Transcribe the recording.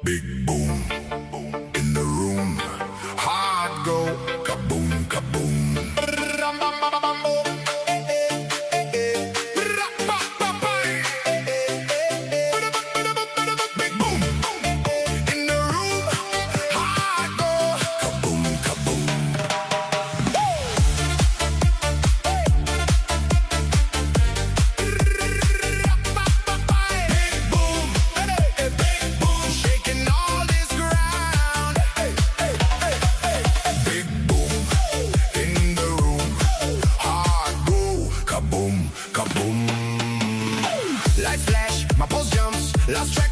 Big boom in the room. Heart go kaboom, kaboom. Big boom in the room. Heart go kaboom, kaboom. Big boom, shaking all this ground. Big boom in the room. Heart go kaboom, kaboom. Light flash, my pulse jumps. Lost track